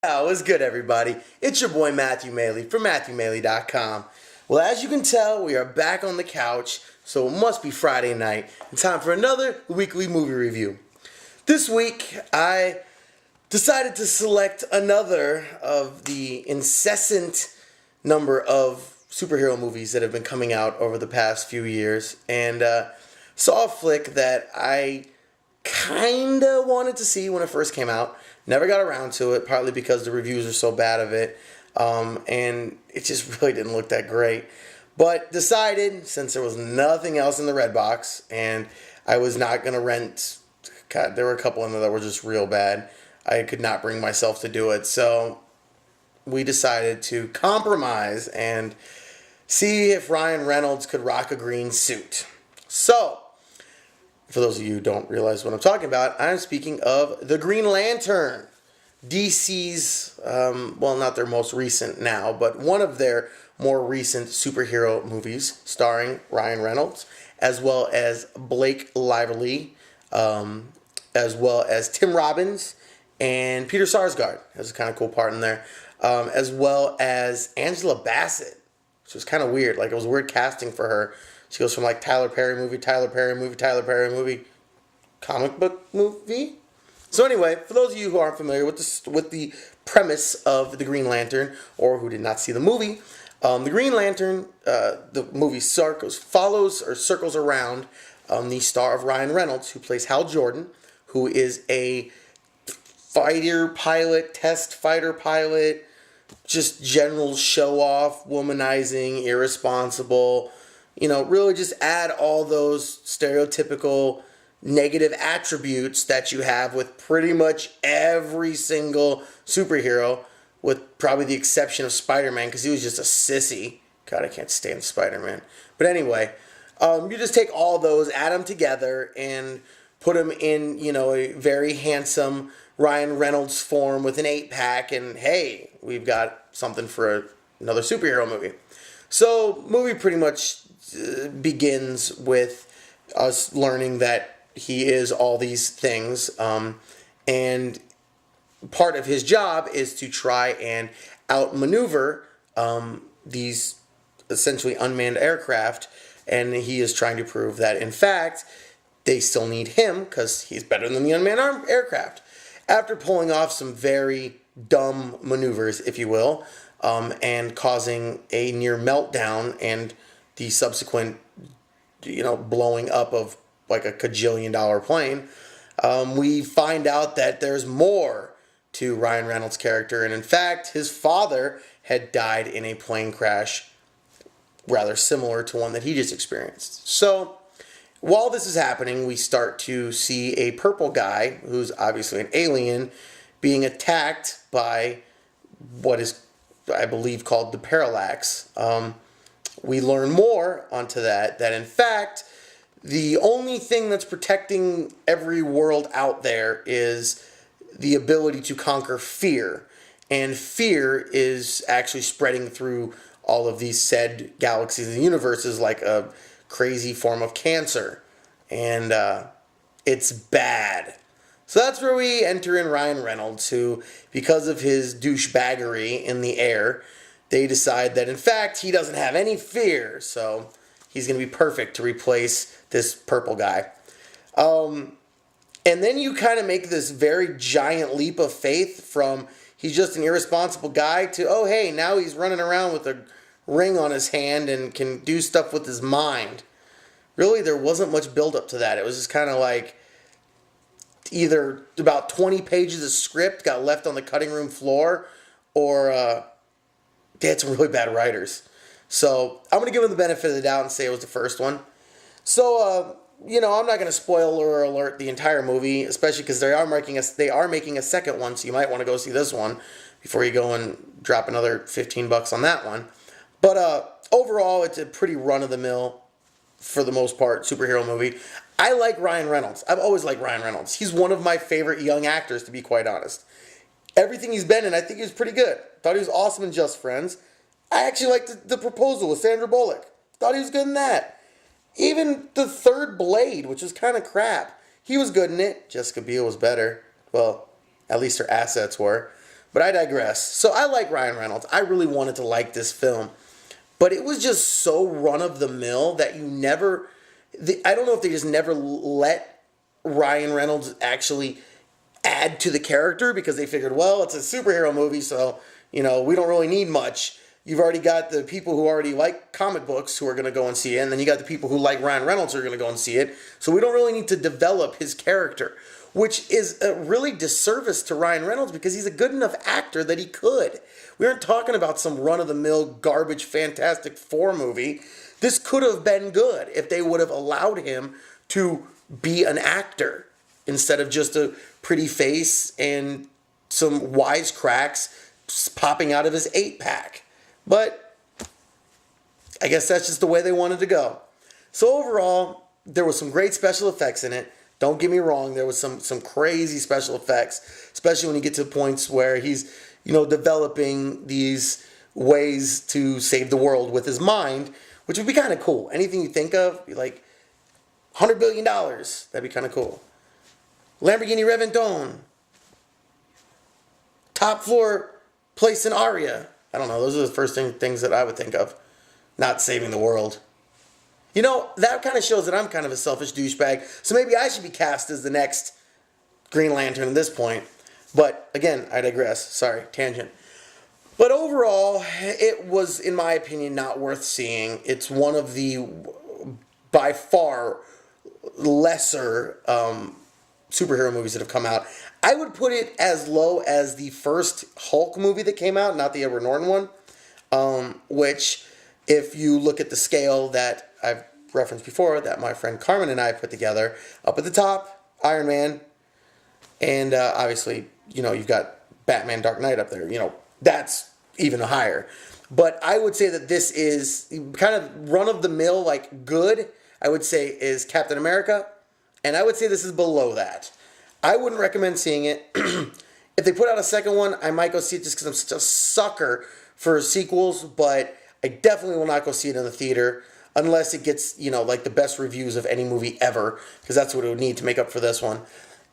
Oh, what's good, everybody? It's your boy Matthew Maley from MatthewMaley.com. Well, as you can tell, we are back on the couch, so it must be Friday night and time for another weekly movie review. This week, I decided to select another of the incessant number of superhero movies that have been coming out over the past few years, and saw a flick that I kinda wanted to see when it first came out. Never got around to it, partly because the reviews are so bad of it, and it just really didn't look that great. But decided, since there was nothing else in the red box, and I was not gonna rent. God, there were a couple in there that were just real bad. I could not bring myself to do it, so we decided to compromise and see if Ryan Reynolds could rock a green suit. So, for those of you who don't realize what I'm talking about, I'm speaking of The Green Lantern. DC's, well, not their most recent now, but one of their more recent superhero movies starring Ryan Reynolds, as well as Blake Lively, as well as Tim Robbins, and Peter Sarsgaard has a kind of cool part in there, as well as Angela Bassett, which was kind of weird. Like, it was weird casting for her. She goes from like Tyler Perry movie, comic book movie. So anyway, for those of you who aren't familiar with the premise of The Green Lantern, or who did not see the movie, The Green Lantern, the movie circles around the star of Ryan Reynolds, who plays Hal Jordan, who is a test fighter pilot, just general show-off, womanizing, irresponsible. Really just add all those stereotypical negative attributes that you have with pretty much every single superhero, with probably the exception of Spider-Man, because he was just a sissy. God, I can't stand Spider-Man. But anyway, you just take all those, add them together, and put them in, a very handsome Ryan Reynolds form with an 8-pack, and hey, we've got something for another superhero movie. So, movie pretty much begins with us learning that he is all these things, and part of his job is to try and outmaneuver these essentially unmanned aircraft, and he is trying to prove that, in fact, they still need him because he's better than the unmanned aircraft. After pulling off some very dumb maneuvers, if you will, and causing a near meltdown and the subsequent, blowing up of like a $1,000,000,000 plane, we find out that there's more to Ryan Reynolds' character, and in fact, his father had died in a plane crash rather similar to one that he just experienced. So, while this is happening, we start to see a purple guy, who's obviously an alien, being attacked by what is, I believe, called the Parallax. We learn more onto that in fact, the only thing that's protecting every world out there is the ability to conquer fear. And fear is actually spreading through all of these said galaxies and universes like a crazy form of cancer. And it's bad. So that's where we enter in Ryan Reynolds, who, because of his douchebaggery in the air, they decide that, in fact, he doesn't have any fear, so he's going to be perfect to replace this purple guy. And then you kind of make this very giant leap of faith from he's just an irresponsible guy to, oh, hey, now he's running around with a ring on his hand and can do stuff with his mind. Really, there wasn't much build-up to that. It was just kind of like either about 20 pages of script got left on the cutting room floor, or they had some really bad writers. So I'm going to give them the benefit of the doubt and say it was the first one. So, I'm not going to spoiler alert the entire movie, especially because they are making a second one, so you might want to go see this one before you go and drop another $15 on that one. But overall, it's a pretty run-of-the-mill, for the most part, superhero movie. I like Ryan Reynolds. I've always liked Ryan Reynolds. He's one of my favorite young actors, to be quite honest. Everything he's been in, I think he was pretty good. Thought he was awesome in Just Friends. I actually liked the Proposal with Sandra Bullock. Thought he was good in that. Even the third Blade, which was kind of crap, he was good in it. Jessica Biel was better. Well, at least her assets were. But I digress. So I like Ryan Reynolds. I really wanted to like this film. But it was just so run of the mill that you never. I don't know if they just never let Ryan Reynolds actually add to the character because they figured, well, it's a superhero movie, so, we don't really need much. You've already got the people who already like comic books who are going to go and see it, and then you got the people who like Ryan Reynolds who are going to go and see it. So we don't really need to develop his character, which is a really disservice to Ryan Reynolds because he's a good enough actor that he could. We aren't talking about some run-of-the-mill garbage Fantastic Four movie. This could have been good if they would have allowed him to be an actor instead of just a pretty face and some wisecracks popping out of his 8-pack. But I guess that's just the way they wanted to go. So overall, there was some great special effects in it. Don't get me wrong, there was some crazy special effects, especially when you get to points where he's, developing these ways to save the world with his mind, which would be kind of cool. Anything you think of, be like, $100 billion, that'd be kind of cool. Lamborghini Reventone. Top floor place in Aria. I don't know, those are the first things that I would think of. Not saving the world. That kind of shows that I'm kind of a selfish douchebag, so maybe I should be cast as the next Green Lantern at this point. But, again, I digress. Sorry, tangent. But overall, it was, in my opinion, not worth seeing. It's one of the, by far, lesser superhero movies that have come out. I would put it as low as the first Hulk movie that came out, not the Edward Norton one, which, if you look at the scale that I've referenced before, that my friend Carmen and I put together, up at the top, Iron Man, and obviously, you've got Batman Dark Knight up there. That's even higher. But I would say that this is kind of run-of-the-mill, like, good, I would say, is Captain America. And I would say this is below that. I wouldn't recommend seeing it. If they put out a second one, I might go see it just because I'm such a sucker for sequels. But I definitely will not go see it in the theater unless it gets, like the best reviews of any movie ever. Because that's what it would need to make up for this one.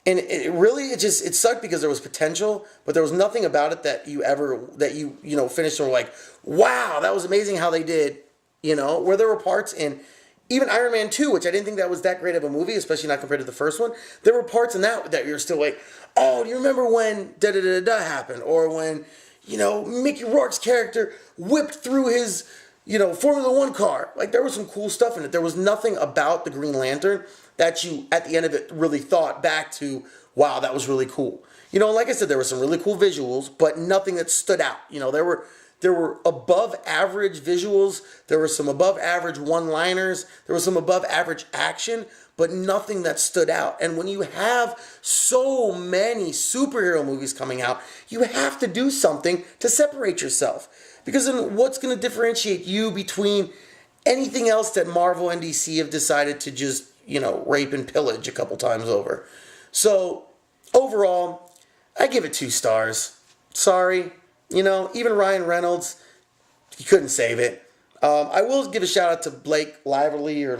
And it sucked because there was potential, but there was nothing about it that you finished and were like, wow, that was amazing how they did, where there were parts in even Iron Man 2, which I didn't think that was that great of a movie, especially not compared to the first one. There were parts in that you're still like, oh, do you remember when da-da-da-da happened? Or when, Mickey Rourke's character whipped through his, Formula One car. Like, there was some cool stuff in it. There was nothing about the Green Lantern that you, at the end of it, really thought back to, wow, that was really cool. Like I said, there were some really cool visuals, but nothing that stood out. There were above average visuals, there were some above average one-liners, there was some above average action, but nothing that stood out. And when you have so many superhero movies coming out, you have to do something to separate yourself. Because then what's going to differentiate you between anything else that Marvel and DC have decided to just, rape and pillage a couple times over? So, overall, I give it 2 stars. Sorry. Even Ryan Reynolds, he couldn't save it. I will give a shout out to Blake Lively or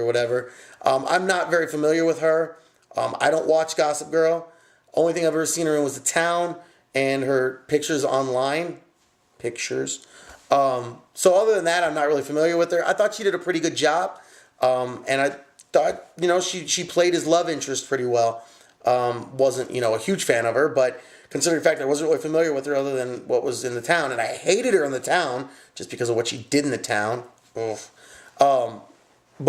whatever. I'm not very familiar with her. I don't watch Gossip Girl. Only thing I've ever seen her in was The Town and her pictures online. So other than that, I'm not really familiar with her. I thought she did a pretty good job. And I thought, she played his love interest pretty well. Wasn't, a huge fan of her, but considering the fact that I wasn't really familiar with her other than what was in The Town, and I hated her in The Town just because of what she did in The Town. But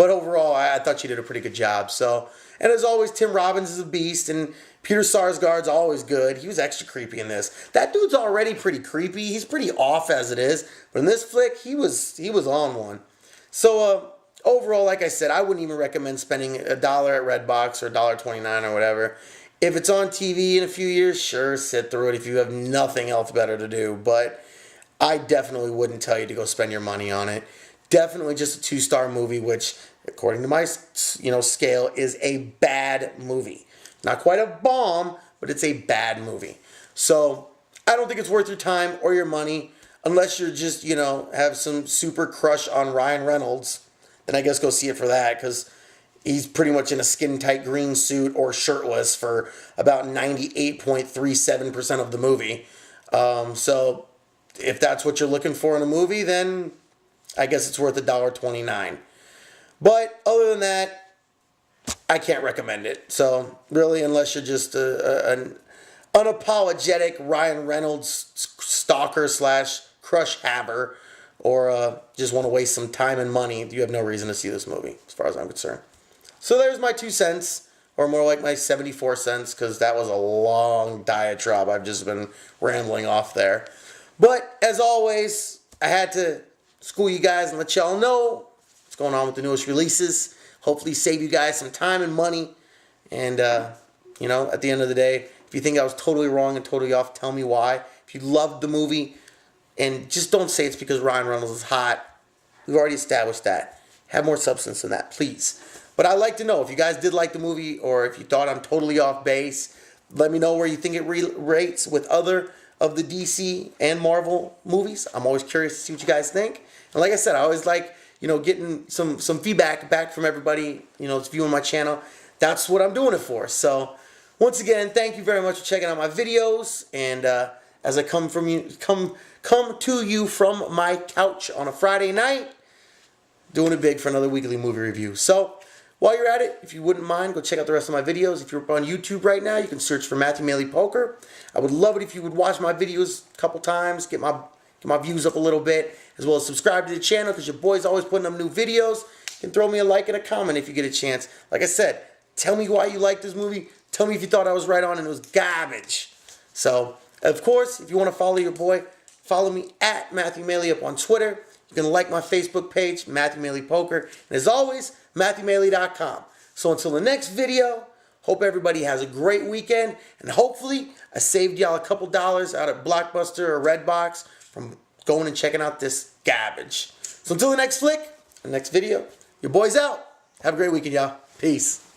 overall, I thought she did a pretty good job. So, and as always, Tim Robbins is a beast, and Peter Sarsgaard's always good. He was extra creepy in this. That dude's already pretty creepy. He's pretty off as it is, but in this flick, he was on one. So, overall, like I said, I wouldn't even recommend spending $1 at Redbox or $1.29 or whatever. If it's on TV in a few years, sure, sit through it if you have nothing else better to do. But I definitely wouldn't tell you to go spend your money on it. Definitely just a 2-star movie, which, according to my scale, is a bad movie. Not quite a bomb, but it's a bad movie. So I don't think it's worth your time or your money unless you're just, have some super crush on Ryan Reynolds. Then I guess go see it for that, because he's pretty much in a skin-tight green suit or shirtless for about 98.37% of the movie. So if that's what you're looking for in a movie, then I guess it's worth $1.29. But other than that, I can't recommend it. So really, unless you're just an unapologetic Ryan Reynolds stalker slash crush haver, or just want to waste some time and money, you have no reason to see this movie, as far as I'm concerned. So there's my 2 cents, or more like my 74 cents, because that was a long diatribe. I've just been rambling off there. But as always, I had to school you guys and let y'all know what's going on with the newest releases. Hopefully save you guys some time and money. And, you know, at the end of the day, if you think I was totally wrong and totally off, tell me why. If you loved the movie, and just don't say it's because Ryan Reynolds is hot. We've already established that. Have more substance than that, please. But I'd like to know if you guys did like the movie, or if you thought I'm totally off base. Let me know where you think it rates with other of the DC and Marvel movies. I'm always curious to see what you guys think. And like I said, I always like, you know, getting some feedback back from everybody, you know, that's viewing my channel. That's what I'm doing it for. So once again, thank you very much for checking out my videos. And as I come to you from my couch on a Friday night, doing it big for another weekly movie review. So while you're at it, if you wouldn't mind, go check out the rest of my videos. If you're on YouTube right now, you can search for Matthew Maley Poker. I would love it if you would watch my videos a couple times, get my views up a little bit, as well as subscribe to the channel, because your boy's always putting up new videos. You can throw me a like and a comment if you get a chance. Like I said, tell me why you like this movie. Tell me if you thought I was right on and it was garbage. So, of course, if you want to follow your boy, follow me at Matthew Maley up on Twitter. You can like my Facebook page, Matthew Maley Poker. And as always, MatthewMaley.com. So until the next video, hope everybody has a great weekend. And hopefully, I saved y'all a couple dollars out at Blockbuster or Redbox from going and checking out this garbage. So until the next flick, the next video, your boy's out. Have a great weekend, y'all. Peace.